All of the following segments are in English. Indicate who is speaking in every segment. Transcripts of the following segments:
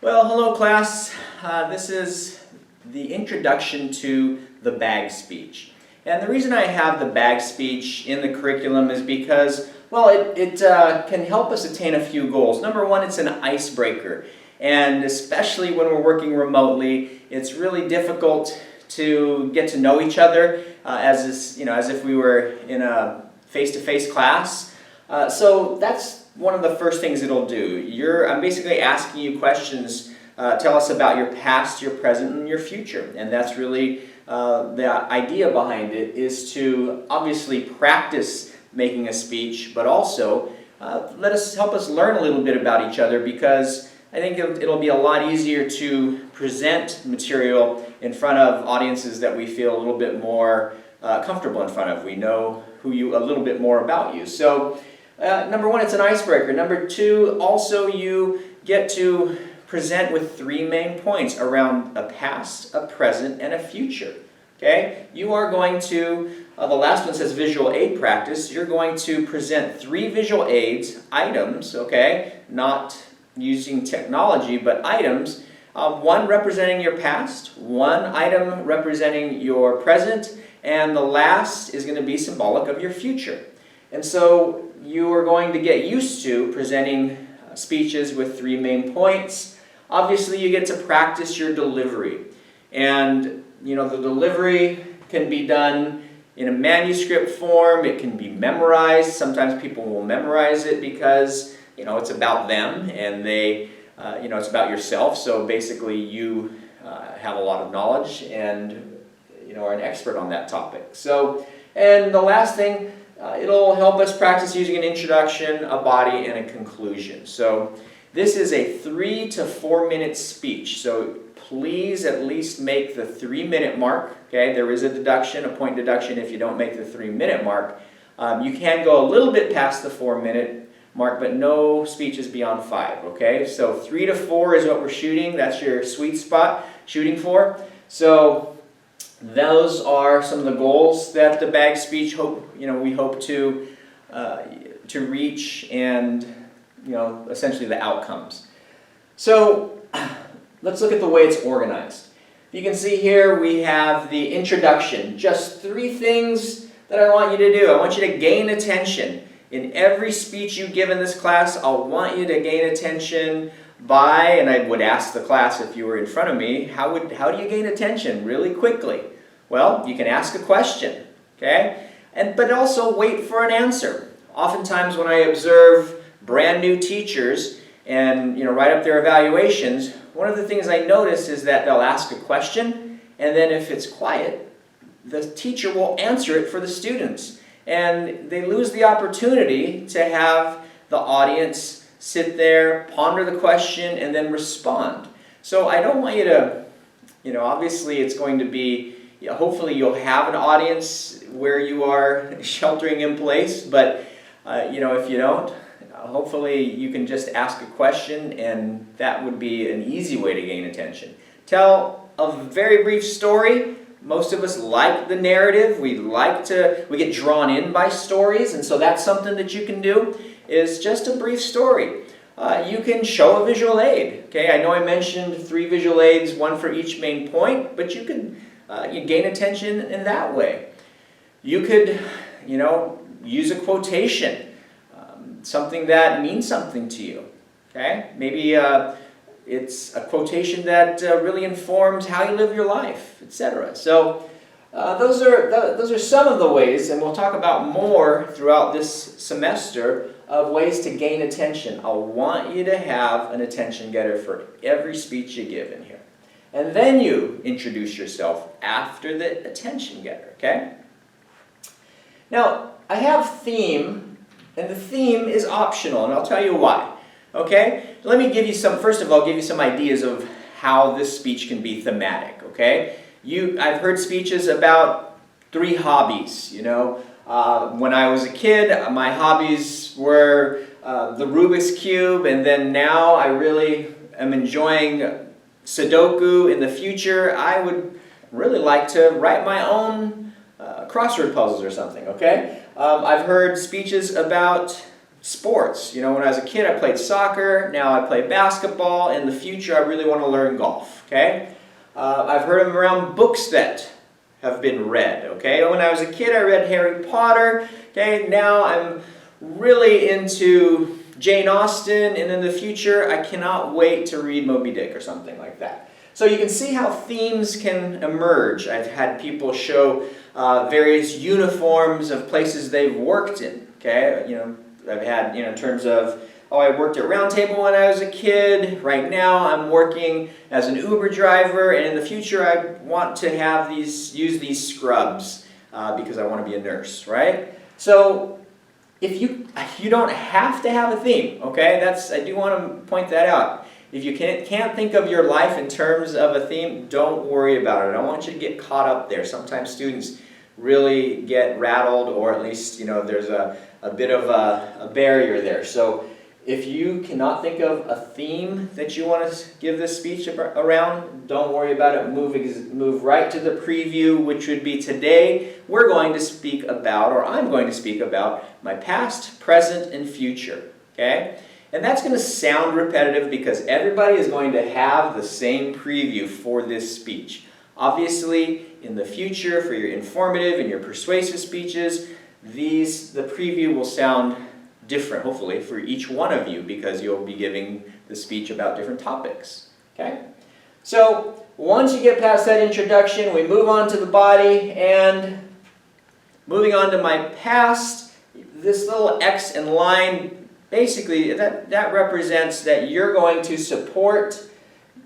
Speaker 1: Well, hello class. This is the introduction to the bag speech. And the reason I have the bag speech in the curriculum is because, well, it can help us attain a few goals. Number one, it's an icebreaker. And especially when we're working remotely, it's really difficult to get to know each other as if we were in a face-to-face class. So that's one of the first things it'll do. I'm basically asking you questions. Tell us about your past, your present, and your future. And that's really the idea behind it, is to obviously practice making a speech, but also help us learn a little bit about each other, because I think it'll be a lot easier to present material in front of audiences that we feel a little bit more comfortable in front of. We know a little bit more about you. So number one, it's an icebreaker. Number two, also you get to present with three main points around a past, a present, and a future. Okay? You are going to, the last one says visual aid practice. You're going to present three visual aids, items, okay? Not using technology, but items. One representing your past, one item representing your present, and the last is going to be symbolic of your future. And so you are going to get used to presenting speeches with three main points. Obviously, you get to practice your delivery. And, the delivery can be done in a manuscript form. It can be memorized. Sometimes people will memorize it because, it's about them and it's about yourself. So basically, you have a lot of knowledge and, are an expert on that topic. So, and the last thing, it'll help us practice using an introduction, a body, and a conclusion. So this is a 3 to 4 minute speech. So please at least make the 3-minute mark. Okay, there is a point deduction if you don't make the 3-minute mark. You can go a little bit past the 4-minute mark, but no speeches beyond 5. Okay, so 3 to 4 is what we're shooting. That's your sweet spot shooting for. So those are some of the goals that the bag speech we hope to reach, and essentially the outcomes. So let's look at the way it's organized. You can see here we have the introduction. Just 3 things that I want you to do. I want you to gain attention. In every speech you give in this class, I'll want you to gain attention by, and I would ask the class if you were in front of me, how do you gain attention really quickly? Well, you can ask a question, okay? But also wait for an answer. Oftentimes when I observe brand new teachers and write up their evaluations, one of the things I notice is that they'll ask a question, and then if it's quiet, the teacher will answer it for the students. And they lose the opportunity to have the audience sit there, ponder the question, and then respond. So I don't want you to, obviously it's going to be, hopefully you'll have an audience where you are sheltering in place, but if you don't, hopefully you can just ask a question, and that would be an easy way to gain attention. Tell a very brief story. Most of us like the narrative. We get drawn in by stories, and so that's something that you can do, is just a brief story. You can show a visual aid. Okay, I know I mentioned 3 visual aids, 1 for each main point, but you can gain attention in that way. You could, use a quotation, something that means something to you. Okay, maybe it's a quotation that really informs how you live your life, etc. So those are some of the ways, and we'll talk about more throughout this semester, of ways to gain attention. I want you to have an attention getter for every speech you give in here. And then you introduce yourself after the attention getter, okay? Now, I have theme, and the theme is optional, and I'll tell you why. Okay? Let me give you first of all, give you some ideas of how this speech can be thematic, okay? I've heard speeches about 3 hobbies, When I was a kid, my hobbies were the Rubik's Cube, and then now I really am enjoying Sudoku. In the future, I would really like to write my own crossword puzzles or something, okay? I've heard speeches about sports. When I was a kid I played soccer, now I play basketball. In the future I really want to learn golf, okay? I've heard them around books that have been read, okay? When I was a kid I read Harry Potter, okay? Now I'm really into Jane Austen, and in the future I cannot wait to read Moby Dick or something like that. So you can see how themes can emerge. I've had people show various uniforms of places they've worked in, okay? I've had, in terms of, I worked at Round Table when I was a kid. Right now I'm working as an Uber driver, and in the future I want to use these scrubs because I want to be a nurse, right? So if you don't have to have a theme, okay? I do want to point that out. If you can't think of your life in terms of a theme, don't worry about it. I don't want you to get caught up there. Sometimes students really get rattled, or at least, there's a bit of a barrier there. So if you cannot think of a theme that you want to give this speech around, don't worry about it. Move right to the preview, which would be today. We're going to speak about, or I'm going to speak about, my past, present, and future, okay? And that's going to sound repetitive because everybody is going to have the same preview for this speech. Obviously, in the future, for your informative and your persuasive speeches, the preview will sound different, hopefully, for each one of you because you'll be giving the speech about different topics. Okay? So, once you get past that introduction, we move on to the body, and moving on to my past, this little X and line, basically, that represents that you're going to support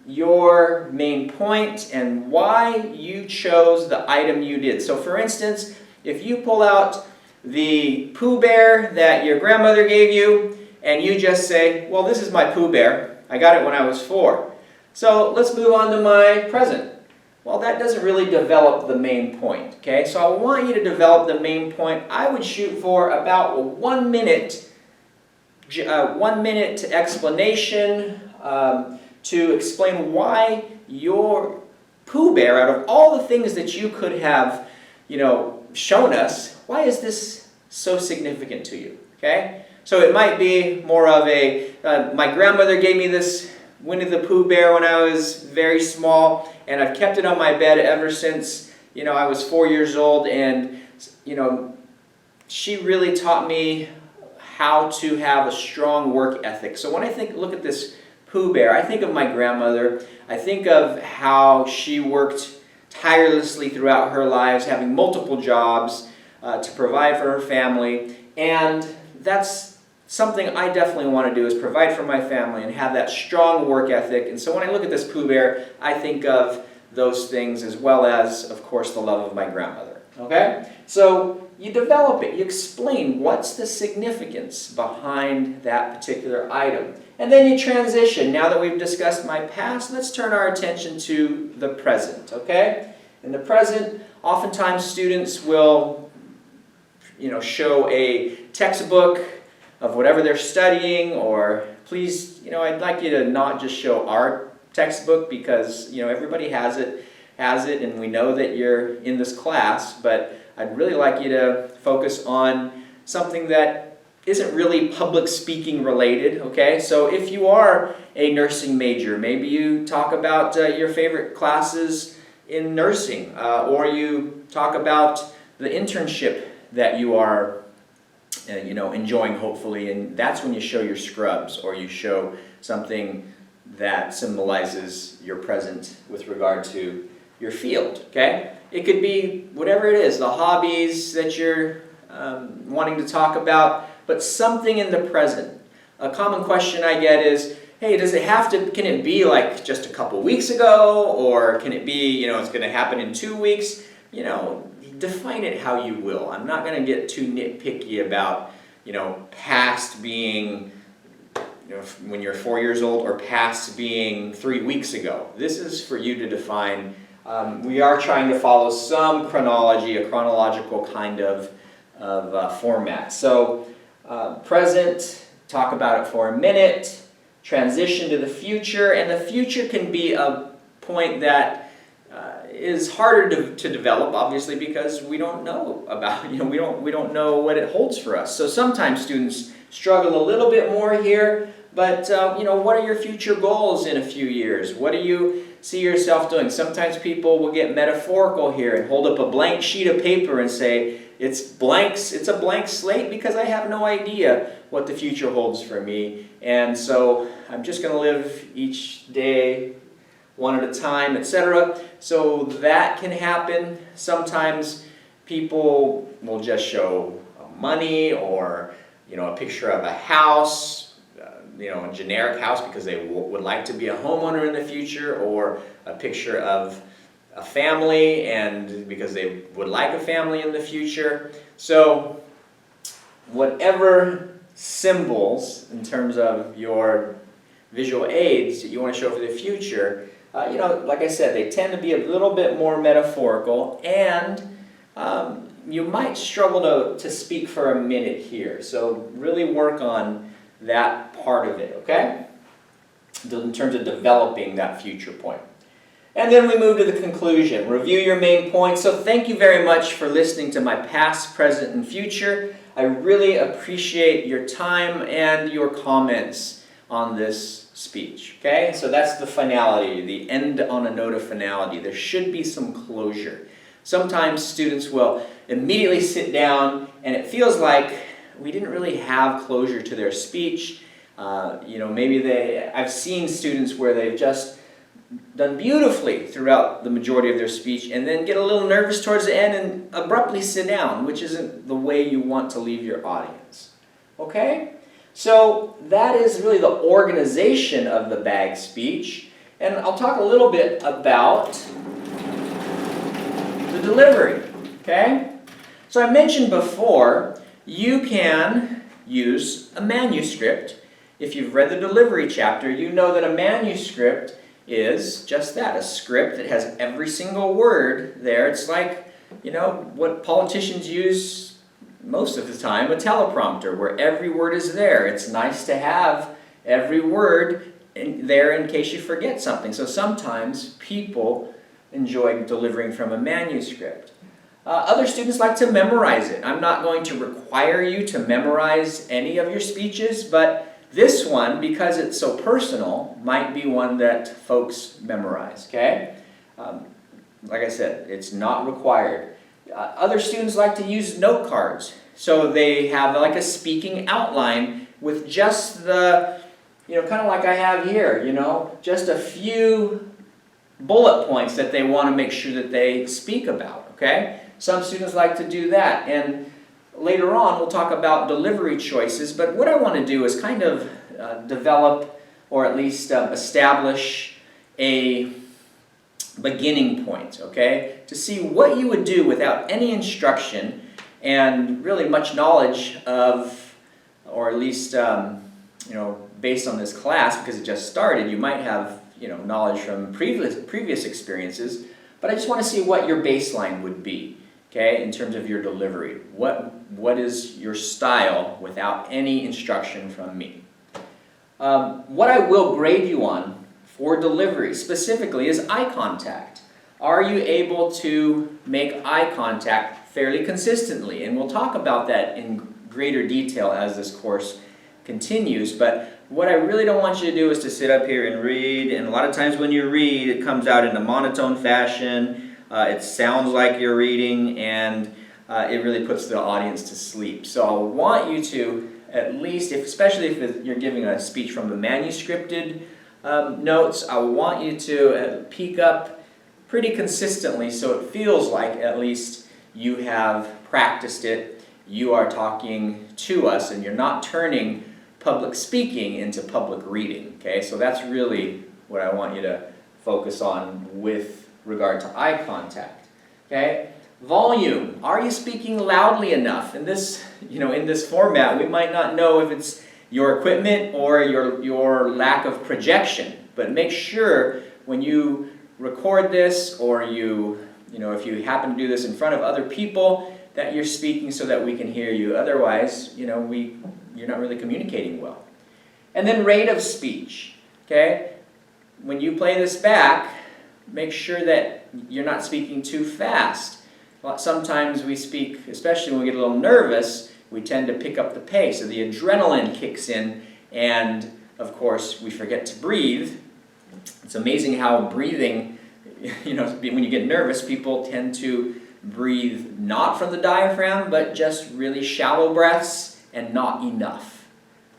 Speaker 1: your main point and why you chose the item you did. So for instance, if you pull out the Pooh Bear that your grandmother gave you and you just say, well, this is my Pooh Bear. I got it when I was 4. So let's move on to my present. Well, that doesn't really develop the main point, okay? So I want you to develop the main point. I would shoot for about 1 minute 1 minute explanation to explain why your Pooh Bear, out of all the things that you could have, shown us, why is this so significant to you? Okay? So it might be more of my grandmother gave me this Winnie the Pooh Bear when I was very small, and I've kept it on my bed ever since, I was 4 years old, and, she really taught me how to have a strong work ethic. So when I look at this Pooh Bear, I think of my grandmother. I think of how she worked tirelessly throughout her lives, having multiple jobs to provide for her family. And that's something I definitely want to do, is provide for my family and have that strong work ethic. And so when I look at this Pooh Bear, I think of those things, as well as, of course, the love of my grandmother. Okay? So you develop it. You explain what's the significance behind that particular item. And then you transition. Now that we've discussed my past, let's turn our attention to the present, okay? In the present, oftentimes students will, show a textbook of whatever they're studying, or please, I'd like you to not just show our textbook because, everybody has it, and we know that you're in this class, but I'd really like you to focus on something that isn't really public speaking related, okay? So if you are a nursing major, maybe you talk about your favorite classes in nursing, or you talk about the internship that you are enjoying, hopefully, and that's when you show your scrubs, or you show something that symbolizes your present with regard to your field, okay? It could be whatever it is, the hobbies that you're wanting to talk about, but something in the present. A common question I get is, hey, can it be like just a couple weeks ago, or can it be, it's going to happen in 2 weeks? Define it how you will. I'm not going to get too nitpicky about, past being, when you're 4 years old, or past being 3 weeks ago. This is for you to define. We are trying to follow some chronology, a chronological kind of format. So, present, talk about it for a minute, transition to the future, and the future can be a point that is harder to develop, obviously, because we don't know about, we don't know what it holds for us. So sometimes students struggle a little bit more here, but what are your future goals in a few years? What do you see yourself doing? Sometimes people will get metaphorical here and hold up a blank sheet of paper and say, it's a blank slate because I have no idea what the future holds for me. And so I'm just going to live each day one at a time, etc. So that can happen. Sometimes people will just show money or a picture of a house, a generic house because they would like to be a homeowner in the future, or a picture of a family and because they would like a family in the future. So whatever symbols in terms of your visual aids that you want to show for the future, like I said, they tend to be a little bit more metaphorical, and you might struggle to speak for a minute here. So really work on that part of it, okay? In terms of developing that future point. And then we move to the conclusion. Review your main points. So thank you very much for listening to my past, present, and future. I really appreciate your time and your comments on this speech, okay? So that's the finality, the end on a note of finality. There should be some closure. Sometimes students will immediately sit down and it feels like we didn't really have closure to their speech. I've seen students where they've just done beautifully throughout the majority of their speech and then get a little nervous towards the end and abruptly sit down, which isn't the way you want to leave your audience. Okay? So that is really the organization of the BAG speech. And I'll talk a little bit about the delivery. Okay? So I mentioned before, you can use a manuscript. If you've read the delivery chapter, you know that a manuscript is just that, a script that has every single word there. It's like, what politicians use most of the time, a teleprompter, where every word is there. It's nice to have every word there in case you forget something. So sometimes people enjoy delivering from a manuscript. Other students like to memorize it. I'm not going to require you to memorize any of your speeches, but this one, because it's so personal, might be one that folks memorize, okay? Like I said, it's not required. Other students like to use note cards. So they have like a speaking outline with just the, kind of like I have here, just a few bullet points that they want to make sure that they speak about, okay? Some students like to do that, and later on we'll talk about delivery choices, but what I want to do is kind of develop, or at least establish a beginning point, okay? To see what you would do without any instruction and really much knowledge of, or at least, based on this class, because it just started, you might have, knowledge from previous experiences, but I just want to see what your baseline would be, okay, in terms of your delivery. What is your style without any instruction from me? What I will grade you on for delivery specifically is eye contact. Are you able to make eye contact fairly consistently? And we'll talk about that in greater detail as this course continues, but what I really don't want you to do is to sit up here and read, and a lot of times when you read, it comes out in a monotone fashion, it sounds like you're reading, and it really puts the audience to sleep. So I want you to, at least, especially if you're giving a speech from the manuscripted notes, I want you to peak up pretty consistently so it feels like at least you have practiced it, you are talking to us, and you're not turning public speaking into public reading, okay? So that's really what I want you to focus on with regard to eye contact, okay? Volume. Are you speaking loudly enough? In this, in this format, we might not know if it's your equipment or your lack of projection, but make sure when you record this, or if you happen to do this in front of other people, that you're speaking so that we can hear you. Otherwise, you're not really communicating well. And then rate of speech, okay? When you play this back, make sure that you're not speaking too fast. Sometimes we speak, especially when we get a little nervous, we tend to pick up the pace, so the adrenaline kicks in, and of course we forget to breathe. It's amazing how breathing, when you get nervous, people tend to breathe not from the diaphragm, but just really shallow breaths and not enough.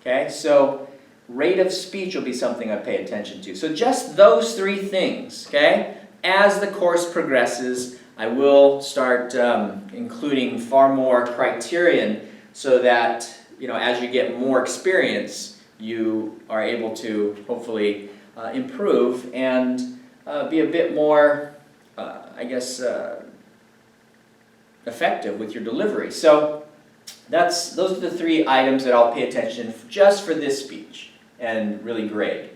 Speaker 1: Okay, so rate of speech will be something I pay attention to. So just those three things, okay? As the course progresses, I will start including far more criterion so that, as you get more experience, you are able to hopefully improve and be a bit more, effective with your delivery. So those are the three items that I'll pay attention just for this speech and really grade.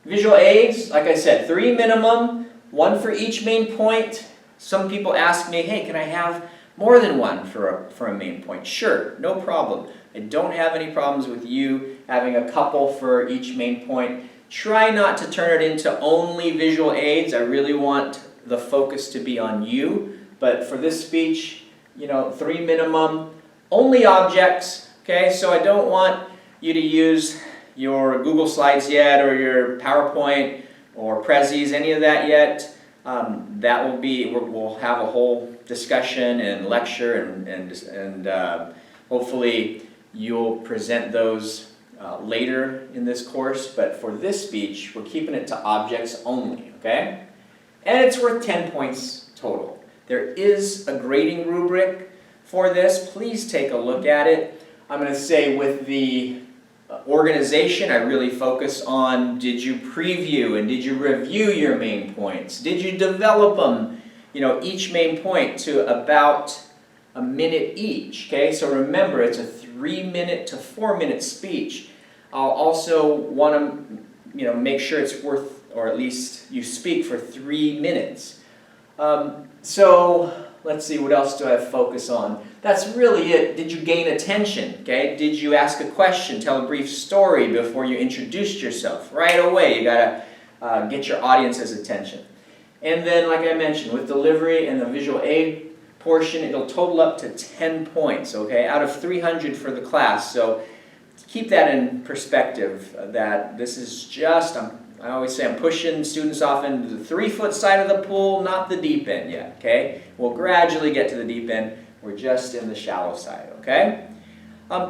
Speaker 1: Visual aids, like I said, 3 minimum, 1 for each main point. Some people ask me, hey, can I have more than 1 for a main point? Sure, no problem. I don't have any problems with you having a couple for each main point. Try not to turn it into only visual aids. I really want the focus to be on you. But for this speech, 3 minimum, only objects, okay? So I don't want you to use your Google Slides yet, or your PowerPoint, or Prezis, any of that yet. We'll have a whole discussion and lecture, and hopefully you'll present those later in this course. But for this speech, we're keeping it to objects only, okay? And it's worth 10 points total. There is a grading rubric for this. Please take a look at it. I'm going to say with the organization, I really focus on, did you preview and did you review your main points? Did you develop them, each main point to about a minute each, okay? So remember, it's a 3-minute to 4-minute speech. I'll also want to, make sure it's worth, or at least you speak for 3 minutes. So let's see, what else do I focus on? That's really it. Did you gain attention? Okay? Did you ask a question, tell a brief story before you introduced yourself? Right away, you got to get your audience's attention. And then, like I mentioned, with delivery and the visual aid portion, it'll total up to 10 points, okay, out of 300 for the class. So keep that in perspective, that this is just, I always say I'm pushing students off into the 3-foot side of the pool, not the deep end yet, okay? We'll gradually get to the deep end. We're just in the shallow side, okay?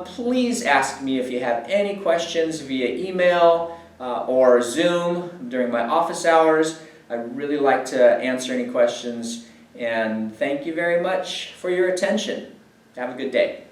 Speaker 1: Please ask me if you have any questions via email or Zoom during my office hours. I'd really like to answer any questions, and thank you very much for your attention. Have a good day.